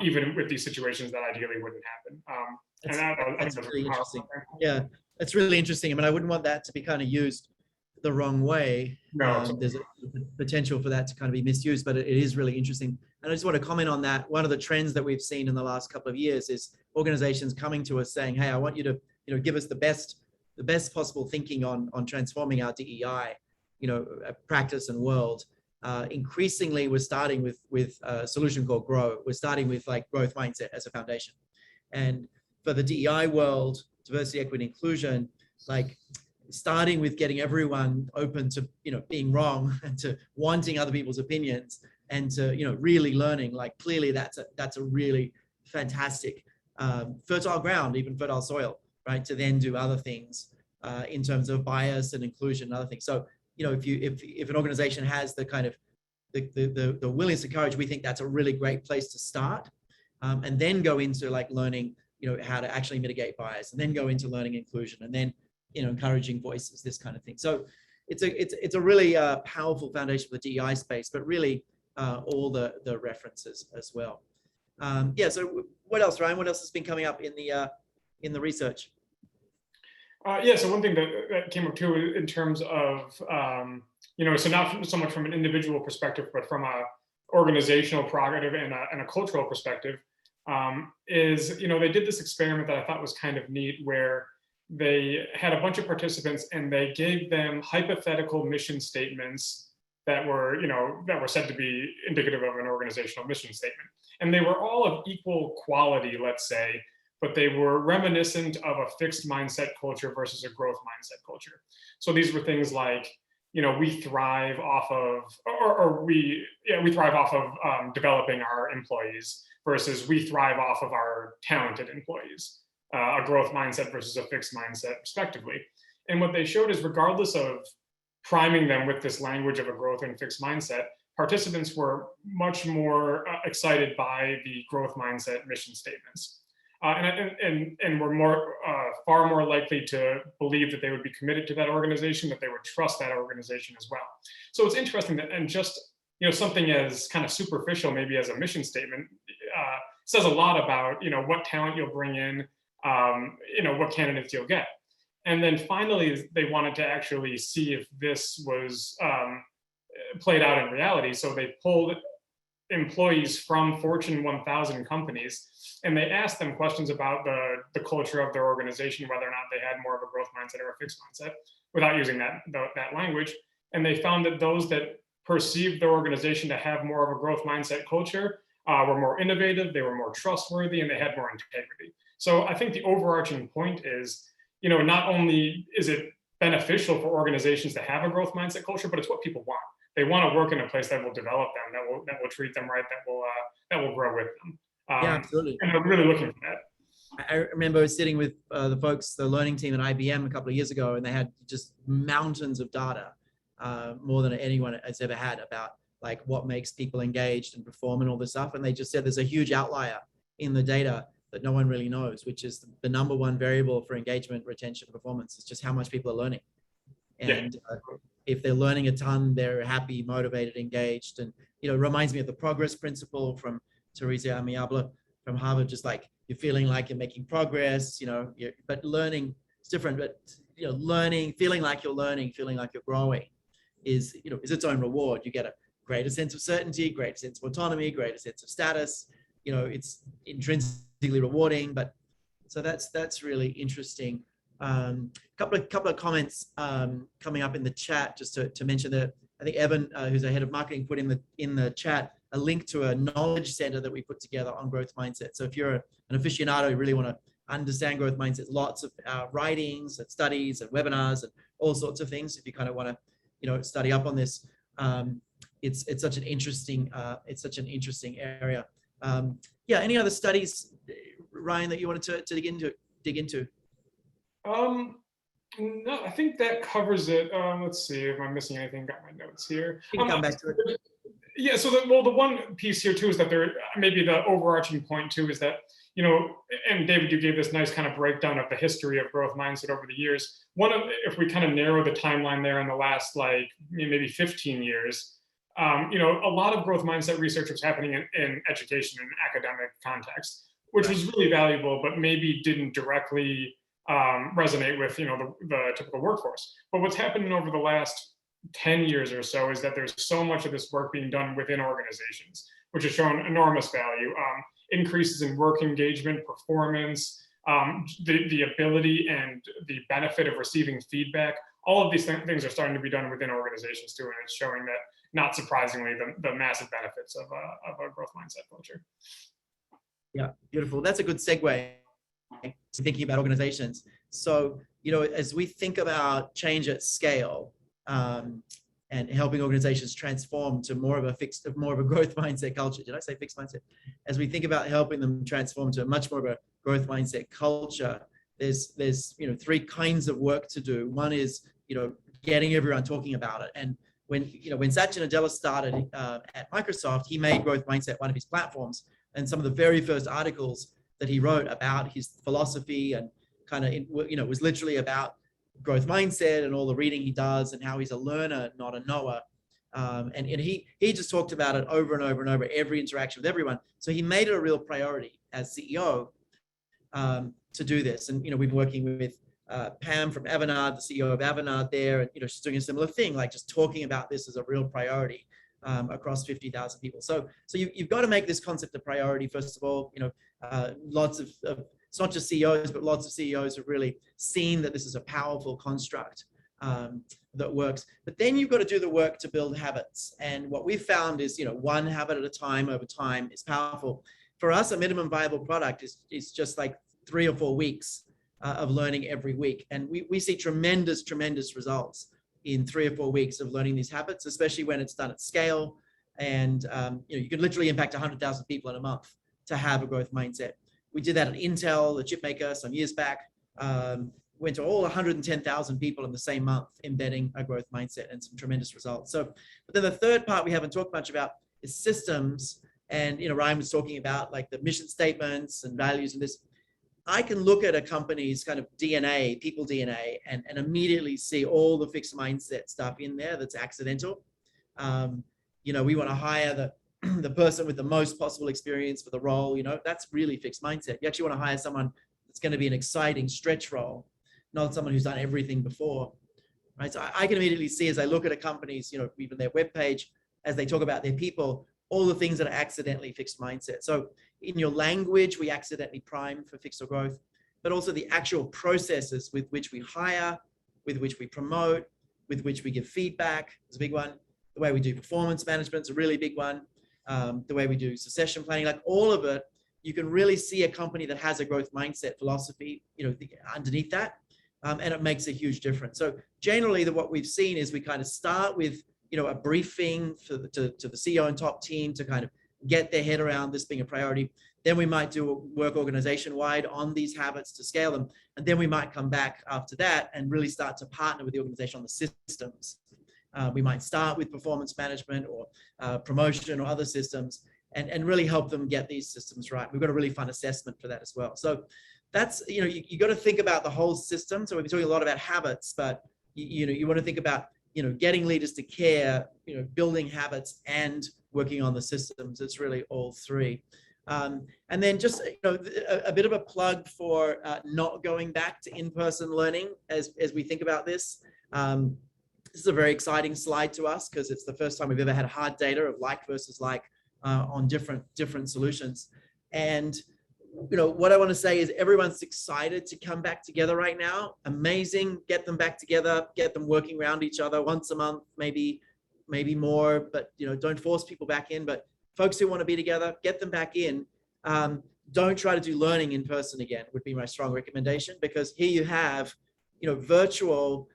S2: even with these situations that ideally wouldn't happen.
S3: That's really interesting. Yeah, that's really interesting. I mean, I wouldn't want that to be kind of used the wrong way.
S2: No,
S3: there's a potential for that to kind of be misused, but it is really interesting. And I just want to comment on that. One of the trends that we've seen in the last couple of years is organizations coming to us saying, hey, I want you to give us the best possible thinking on transforming our DEI practice and world. Increasingly, we're starting with a solution called GROW. We're starting with like growth mindset as a foundation. And for the DEI world, diversity, equity, inclusion, like starting with getting everyone open to being wrong and to wanting other people's opinions and to really learning, like clearly that's a really fantastic fertile ground, even fertile soil, right, to then do other things in terms of bias and inclusion and other things. So if an organization has the kind of the willingness and courage, we think that's a really great place to start, and then go into like learning how to actually mitigate bias, and then go into learning inclusion, and then encouraging voices, this kind of thing. So it's a really powerful foundation for the DEI space, but really all the references as well. Yeah. So what else, Ryan? What else has been coming up in the research?
S2: Yeah. So one thing that came up too in terms of so not so much from an individual perspective, but from a organizational prerogative and a cultural perspective, is they did this experiment that I thought was kind of neat, where they had a bunch of participants and they gave them hypothetical mission statements that were said to be indicative of an organizational mission statement. And they were all of equal quality, let's say, but they were reminiscent of a fixed mindset culture versus a growth mindset culture. So these were things like, we thrive off of, we thrive off of developing our employees versus we thrive off of our talented employees. A growth mindset versus a fixed mindset, respectively. And what they showed is, regardless of priming them with this language of a growth and fixed mindset, participants were much more excited by the growth mindset mission statements, and were far more likely to believe that they would be committed to that organization, that they would trust that organization as well. So it's interesting that, and just something as kind of superficial, maybe as a mission statement, says a lot about, what talent you'll bring in, what candidates you'll get. And then finally, they wanted to actually see if this was played out in reality. So they pulled employees from Fortune 1000 companies, and they asked them questions about the culture of their organization, whether or not they had more of a growth mindset or a fixed mindset, without using that language. And they found that those that perceived their organization to have more of a growth mindset culture were more innovative, they were more trustworthy, and they had more integrity. So I think the overarching point is, not only is it beneficial for organizations to have a growth mindset culture, but it's what people want. They want to work in a place that will develop them, that will treat them right, that will grow with them.
S3: Yeah, absolutely.
S2: And they're really looking for that.
S3: I remember sitting with the learning team at IBM a couple of years ago, and they had just mountains of data, more than anyone has ever had, about like what makes people engaged and perform and all this stuff. And they just said there's a huge outlier in the data that no one really knows, which is the number one variable for engagement, retention, performance. It's just how much people are learning. And if they're learning a ton, they're happy, motivated, engaged. And, it reminds me of the progress principle from Teresa Amiabla from Harvard, just like you're feeling like you're making progress, but learning is different. But, learning, feeling like you're learning, feeling like you're growing is its own reward. You get a greater sense of certainty, greater sense of autonomy, greater sense of status. It's intrinsically rewarding. But so that's really interesting. Couple of comments coming up in the chat, just to mention that I think Evan, who's the head of marketing, put in the chat a link to a knowledge center that we put together on growth mindset. So if you're an aficionado, you really want to understand growth mindset, lots of writings and studies and webinars and all sorts of things. If you kind of want to, study up on this, it's such an interesting area. Any other studies, Ryan, that you wanted to dig into?
S2: No, I think that covers it. Let's see if I'm missing anything. Got my notes here.
S3: You can come back to it.
S2: Yeah, so the one piece here too is that maybe the overarching point too is that, and David, you gave this nice kind of breakdown of the history of growth mindset over the years. If we kind of narrow the timeline there in the last maybe 15 years, a lot of growth mindset research was happening in education and academic context, which was really valuable, but maybe didn't directly resonate with the typical workforce. But what's happening over the last 10 years or so is that there's so much of this work being done within organizations, which has shown enormous value. Increases in work engagement, performance, the ability and the benefit of receiving feedback. All of these things are starting to be done within organizations too, and it's showing that, not surprisingly, the massive benefits of a growth mindset culture.
S3: Yeah, beautiful. That's a good segue to thinking about organizations. So, as we think about change at scale, and helping organizations transform to more of a growth mindset culture. Did I say fixed mindset? As we think about helping them transform to much more of a growth mindset culture, there's three kinds of work to do. One is getting everyone talking about it. And when Satya Nadella started at Microsoft, he made growth mindset one of his platforms. And some of the very first articles that he wrote about his philosophy and was literally about growth mindset and all the reading he does and how he's a learner, not a knower. And he just talked about it over and over and over, every interaction with everyone. So he made it a real priority as CEO to do this. And, we've been working with Pam from Avanade, the CEO of Avanade there, and, she's doing a similar thing, like just talking about this as a real priority across 50,000 people. So you've got to make this concept a priority, first of all. Lots of it's not just CEOs, but lots of CEOs have really seen that this is a powerful construct that works. But then you've got to do the work to build habits. And what we've found is, one habit at a time over time is powerful. For us, a minimum viable product is just like 3 or 4 weeks of learning every week. And we see tremendous results in 3 or 4 weeks of learning these habits, especially when it's done at scale. And you can literally impact 100,000 people in a month to have a growth mindset. We did that at Intel, the chip maker, some years back. Went to all 110,000 people in the same month, embedding a growth mindset, and some tremendous results. So, but then the third part we haven't talked much about is systems. And Ryan was talking about like the mission statements and values and this. I can look at a company's kind of DNA, people DNA, and immediately see all the fixed mindset stuff in there that's accidental. We want to hire the person with the most possible experience for the role, that's really fixed mindset. You actually want to hire someone that's going to be an exciting stretch role, not someone who's done everything before, right? So I can immediately see as I look at a company's, even their webpage, as they talk about their people, all the things that are accidentally fixed mindset. So in your language, we accidentally prime for fixed or growth, but also the actual processes with which we hire, with which we promote, with which we give feedback is a big one. The way we do performance management is a really big one. The way we do succession planning, like all of it, you can really see a company that has a growth mindset philosophy, underneath that, and it makes a huge difference. So generally, what we've seen is we kind of start with, a briefing to the CEO and top team to kind of get their head around this being a priority. Then we might do a work organization-wide on these habits to scale them, and then we might come back after that and really start to partner with the organization on the systems. We might start with performance management or promotion or other systems and really help them get these systems right. We've got a really fun assessment for that as well. So that's, you got to think about the whole system. So we've been talking a lot about habits, but you want to think about, getting leaders to care, building habits and working on the systems. It's really all three. And then just, a bit of a plug for not going back to in-person learning as we think about this. This is a very exciting slide to us because it's the first time we've ever had hard data of like versus like on different solutions. And what I want to say is everyone's excited to come back together right now. Amazing. Get them back together, get them working around each other once a month, maybe more, but don't force people back in. But folks who want to be together, get them back in. Don't try to do learning in person again would be my strong recommendation, because here you have, virtual,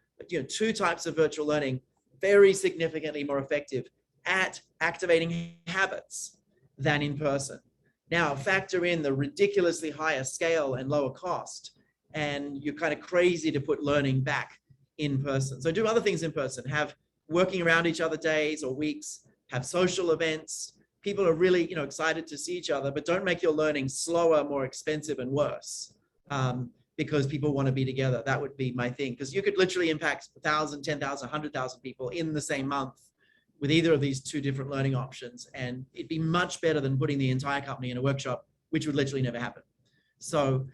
S3: two types of virtual learning, very significantly more effective at activating habits than in person. Now, factor in the ridiculously higher scale and lower cost, and you're kind of crazy to put learning back in person. So do other things in person. Have working around each other days or weeks, have social events. People are really, excited to see each other, but don't make your learning slower, more expensive, and worse because people want to be together. That would be my thing, because you could literally impact 1,000, 10,000, 100,000 people in the same month with either of these two different learning options. And it'd be much better than putting the entire company in a workshop, which would literally never happen. So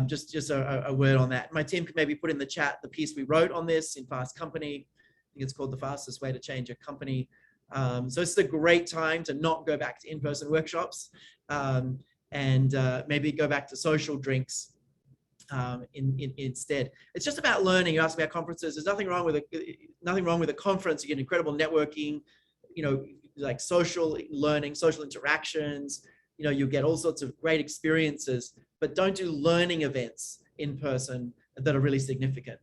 S3: just a word on that. My team could maybe put in the chat the piece we wrote on this in Fast Company. I think it's called The Fastest Way to Change a Company. So it's a great time to not go back to in-person workshops and maybe go back to social drinks instead. It's just about learning. You asked me about conferences. There's nothing wrong with a conference. You get incredible networking, like social learning, social interactions. You get all sorts of great experiences, but don't do learning events in person that are really significant.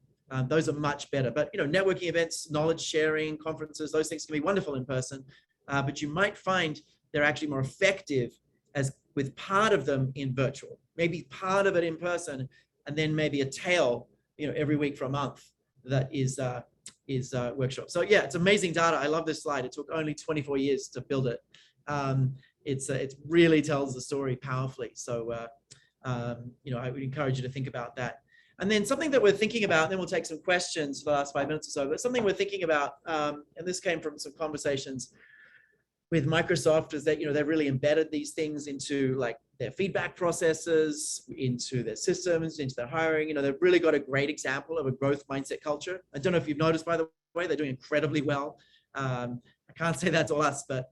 S3: Those are much better. But networking events, knowledge sharing, conferences, those things can be wonderful in person. But you might find they're actually more effective as with part of them in virtual, maybe part of it in person, and then maybe a tail, every week for a month that is workshop. So yeah, it's amazing data. I love this slide. It took only 24 years to build it. It really tells the story powerfully. So I would encourage you to think about that. And then something that we're thinking about, and then we'll take some questions for the last 5 minutes or so, but something we're thinking about, and this came from some conversations with Microsoft, is that, they've really embedded these things into like their feedback processes, into their systems, into their hiring. They've really got a great example of a growth mindset culture. I don't know if you've noticed, by the way, they're doing incredibly well. I can't say that's all us, but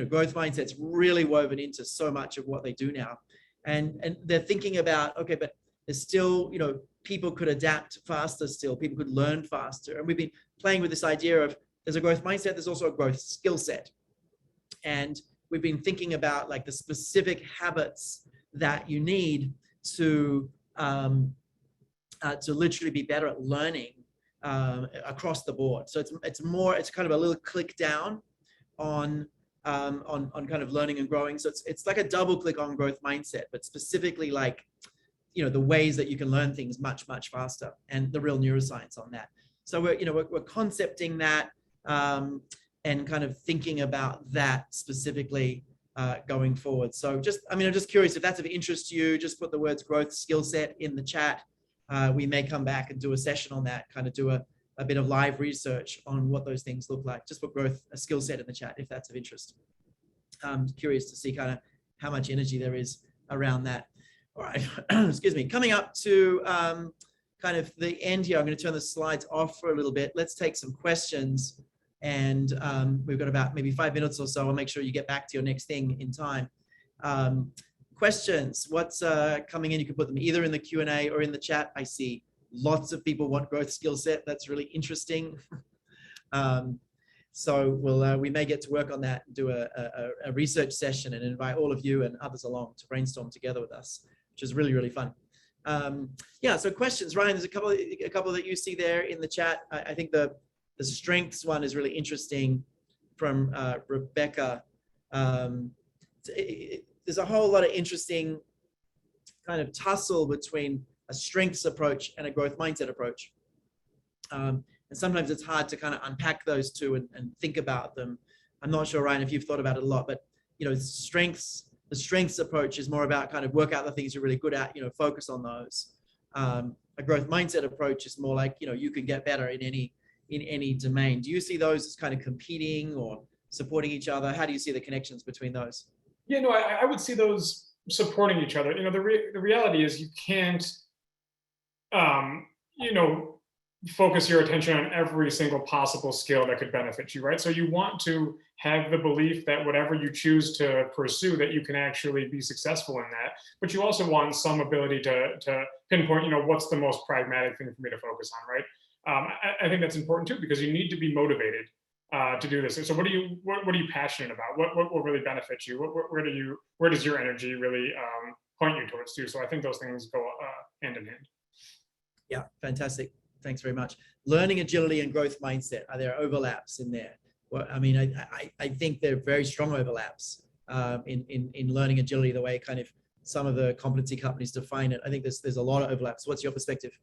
S3: growth mindset's really woven into so much of what they do now. And they're thinking about, okay, but there's still, people could adapt faster still, people could learn faster. And we've been playing with this idea of there's a growth mindset, there's also a growth skill set. And we've been thinking about like the specific habits that you need to literally be better at learning across the board. So it's kind of a little click down on kind of learning and growing. So it's like a double click on growth mindset, but specifically like, the ways that you can learn things much, much faster, and the real neuroscience on that. So we're concepting that and kind of thinking about that specifically going forward. So I'm just curious if that's of interest to you. Just put the words growth skill set in the chat. We may come back and do a session on that, kind of do a bit of live research on what those things look like. Just put growth, a skill set in the chat if that's of interest. I'm curious to see kind of how much energy there is around that. All right, excuse me. Coming up to kind of the end here, I'm going to turn the slides off for a little bit. Let's take some questions. And we've got about maybe 5 minutes or so. I'll make sure you get back to your next thing in time. Questions, what's coming in? You can put them either in the Q&A or in the chat. I see lots of people want growth skill set. That's really interesting. So we may get to work on that and do a research session and invite all of you and others along to brainstorm together with us, which is really, really fun. Yeah, so questions, Ryan, there's a couple that you see there in the chat. I think the strengths one is really interesting from Rebecca. There's a whole lot of interesting kind of tussle between a strengths approach and a growth mindset approach. And sometimes it's hard to kind of unpack those two and think about them. I'm not sure, Ryan, if you've thought about it a lot, but the strengths approach is more about kind of work out the things you're really good at, focus on those. A growth mindset approach is more like, you can get better in any domain. Do you see those as kind of competing or supporting each other? How do you see the connections between those?
S2: Yeah, no, I would see those supporting each other. The reality is you can't, focus your attention on every single possible skill that could benefit you, right? So you want to have the belief that whatever you choose to pursue, that you can actually be successful in that. But you also want some ability to pinpoint, what's the most pragmatic thing for me to focus on, right? I think that's important too, because you need to be motivated to do this. So what are you passionate about? What will really benefit you? Where does your energy really point you towards too? So I think those things go hand in hand.
S3: Yeah, fantastic. Thanks very much. Learning agility and growth mindset, are there overlaps in there? Well, I mean, I think there are very strong overlaps in learning agility, the way kind of some of the competency companies define it. I think there's a lot of overlaps. What's your perspective?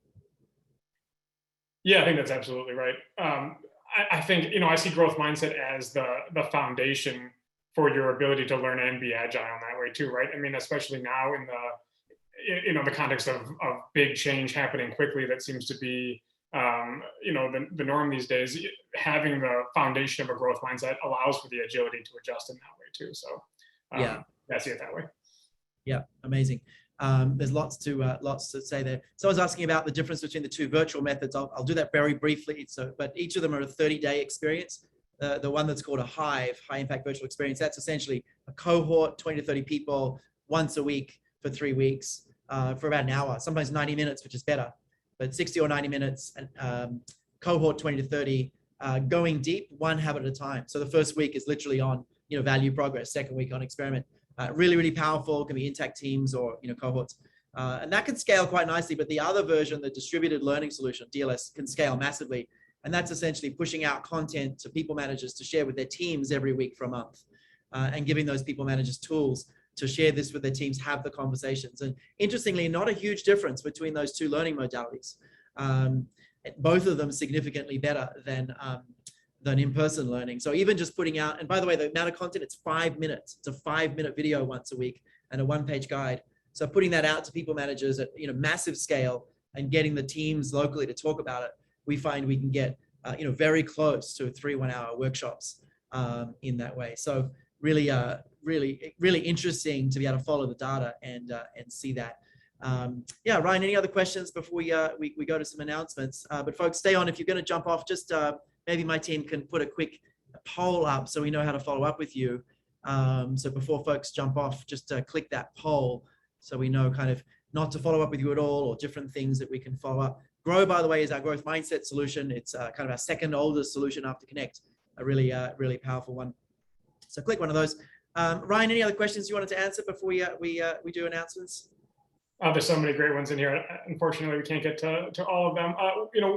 S2: Yeah, I think that's absolutely right. I think, I see growth mindset as the foundation for your ability to learn and be agile in that way too, right? I mean, especially now in the context of big change happening quickly, that seems to be, the norm these days. Having the foundation of a growth mindset allows for the agility to adjust in that way too. So yeah, I see it that way. Yeah,
S3: amazing. There's lots to say there. Someone's asking about the difference between the two virtual methods. I'll do that very briefly. But each of them are a 30-day experience. The one that's called a high impact virtual experience, that's essentially a cohort, 20 to 30 people once a week for 3 weeks for about an hour, sometimes 90 minutes, which is better, but 60 or 90 minutes, and cohort 20 to 30, going deep, one habit at a time. So the first week is literally on, value progress, second week on experiment. Really, really powerful, can be intact teams or, cohorts. And that can scale quite nicely, but the other version, the distributed learning solution, DLS, can scale massively. And that's essentially pushing out content to people managers to share with their teams every week for a month, and giving those people managers tools to share this with their teams, have the conversations. And interestingly, not a huge difference between those two learning modalities. Both of them significantly better than in-person learning. So even just putting out, and by the way, the amount of content, it's 5 minutes. It's a 5-minute video once a week and a 1-page guide. So putting that out to people managers at massive scale and getting the teams locally to talk about it, we find we can get very close to 3 one-hour workshops in that way. So really, really interesting to be able to follow the data and see that. Yeah, Ryan, any other questions before we go to some announcements? But folks, stay on. If you're going to jump off, just maybe my team can put a quick poll up so we know how to follow up with you. So before folks jump off, just click that poll so we know kind of not to follow up with you at all, or different things that we can follow up. Grow, by the way, is our growth mindset solution. It's kind of our second oldest solution after Connect, a really, really powerful one. So click one of those. Ryan, any other questions you wanted to answer before we do announcements?
S2: There's so many great ones in here. Unfortunately, we can't get to all of them.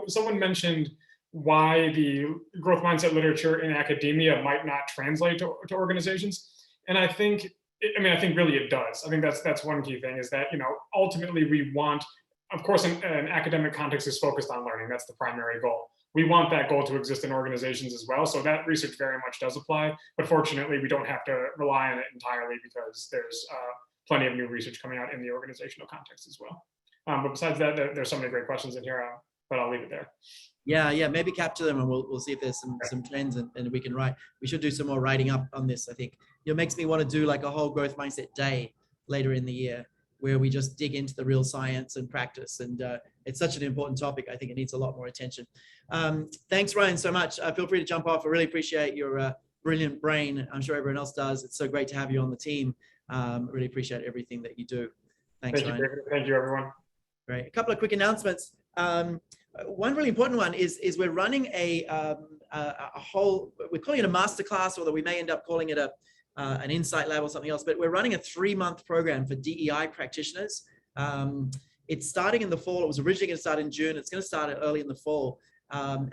S2: Someone mentioned why the growth mindset literature in academia might not translate to organizations. And I think really it does. I think that's one key thing, is that, ultimately we want, of course, an academic context is focused on learning. That's the primary goal. We want that goal to exist in organizations as well. So that research very much does apply. But fortunately, we don't have to rely on it entirely, because there's plenty of new research coming out in the organizational context as well. But besides that, there's so many great questions in here, but I'll leave it there.
S3: Yeah, maybe capture them and we'll see if there's some trends and we can write. We should do some more writing up on this, I think. it makes me want to do like a whole growth mindset day later in the year, where we just dig into the real science and practice. And it's such an important topic. I think it needs a lot more attention. Thanks, Ryan, so much. Feel free to jump off. I really appreciate your brilliant brain. I'm sure everyone else does. It's so great to have you on the team. Really appreciate everything that you do. Thanks,
S2: Thank you,
S3: Ryan.
S2: David. Thank you, everyone.
S3: Great. A couple of quick announcements. One really important one is we're running a whole, we're calling it a masterclass, although we may end up calling it an insight lab or something else, but we're running a 3-month program for DEI practitioners. It's starting in the fall. It was originally going to start in June. It's going to start early in the fall.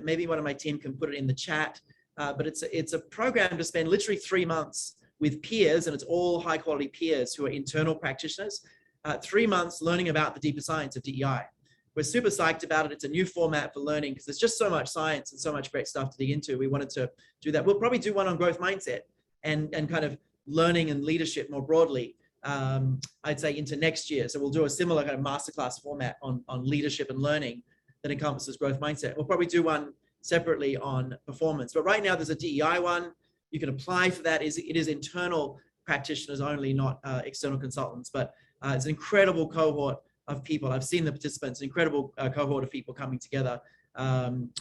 S3: Maybe one of my team can put it in the chat, but it's a program to spend literally 3 months with peers, and it's all high quality peers who are internal practitioners. 3 months learning about the deeper science of DEI. We're super psyched about it. It's a new format for learning because there's just so much science and so much great stuff to dig into. We wanted to do that. We'll probably do one on growth mindset and kind of learning and leadership more broadly, I'd say into next year. So we'll do a similar kind of masterclass format on leadership and learning that encompasses growth mindset. We'll probably do one separately on performance. But right now there's a DEI one. You can apply for that. It is internal practitioners only, not external consultants. But it's an incredible cohort of people. I've seen the participants, an incredible cohort of people coming together from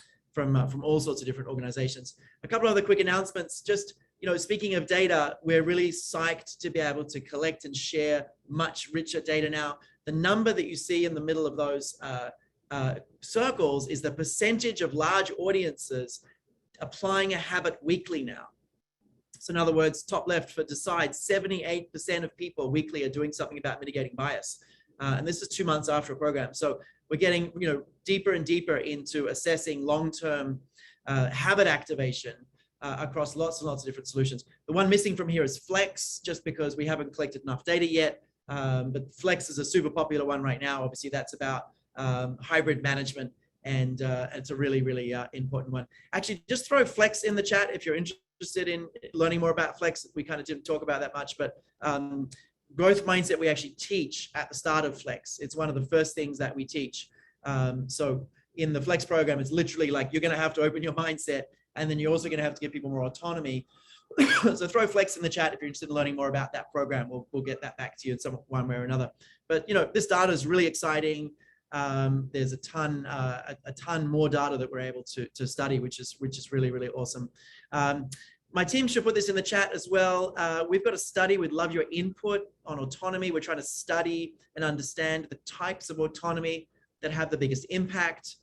S3: all sorts of different organizations. A couple of other quick announcements. Just, speaking of data, we're really psyched to be able to collect and share much richer data now. The number that you see in the middle of those circles is the percentage of large audiences applying a habit weekly now. So in other words, top left for Decide, 78% of people weekly are doing something about mitigating bias. And this is 2 months after a program. So we're getting deeper and deeper into assessing long-term habit activation across lots and lots of different solutions. The one missing from here is Flex, just because we haven't collected enough data yet. But Flex is a super popular one right now. Obviously, that's about hybrid management, and it's a really, really important one. Actually, just throw Flex in the chat if you're interested in learning more about Flex. We kind of didn't talk about that much, but growth mindset we actually teach at the start of Flex. It's one of the first things that we teach. So in the Flex program, it's literally like you're going to have to open your mindset, and then you're also going to have to give people more autonomy. So throw Flex in the chat if you're interested in learning more about that program. We'll get that back to you in one way or another. But this data is really exciting. There's a ton more data that we're able to study, which is really, really awesome. My team should put this in the chat as well. We've got a study. We'd love your input on autonomy. We're trying to study and understand the types of autonomy that have the biggest impact.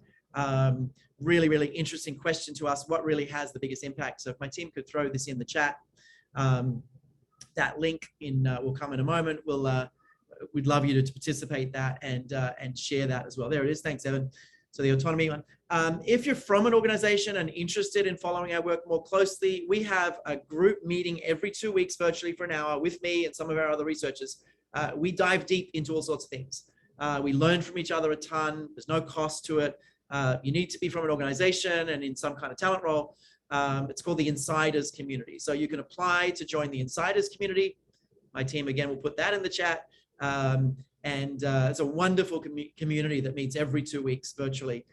S3: Really, really interesting question to us. What really has the biggest impact? So if my team could throw this in the chat, that link will come in a moment. We'd love you to participate that and share that as well. There it is. Thanks, Evan. So the autonomy one. If you're from an organization and interested in following our work more closely, we have a group meeting every 2 weeks virtually for an hour with me and some of our other researchers. We dive deep into all sorts of things. We learn from each other a ton. There's no cost to it. You need to be from an organization and in some kind of talent role. It's called the Insiders Community. So you can apply to join the Insiders Community. My team, again, will put that in the chat. It's a wonderful community that meets every 2 weeks virtually,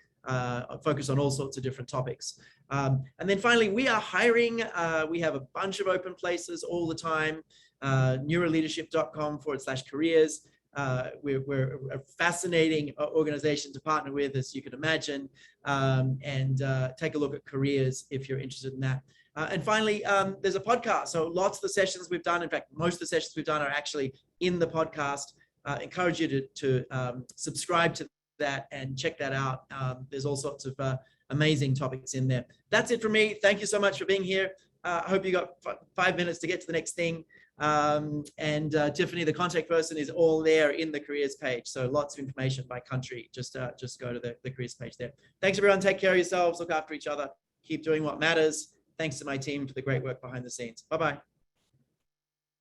S3: focused on all sorts of different topics. And then finally, we are hiring. We have a bunch of open places all the time. NeuroLeadership.com/careers. We're a fascinating organization to partner with, as you can imagine, and take a look at careers if you're interested in that. And finally, there's a podcast. So lots of the sessions we've done, in fact, most of the sessions we've done are actually in the podcast. Encourage you to subscribe to that and check that out. There's all sorts of amazing topics in there. That's it for me. Thank you so much for being here. I hope you got 5 minutes to get to the next thing. Tiffany, the contact person, is all there in the careers page. So lots of information by country. Just go to the careers page there. Thanks, everyone. Take care of yourselves. Look after each other. Keep doing what matters. Thanks to my team for the great work behind the scenes. Bye-bye.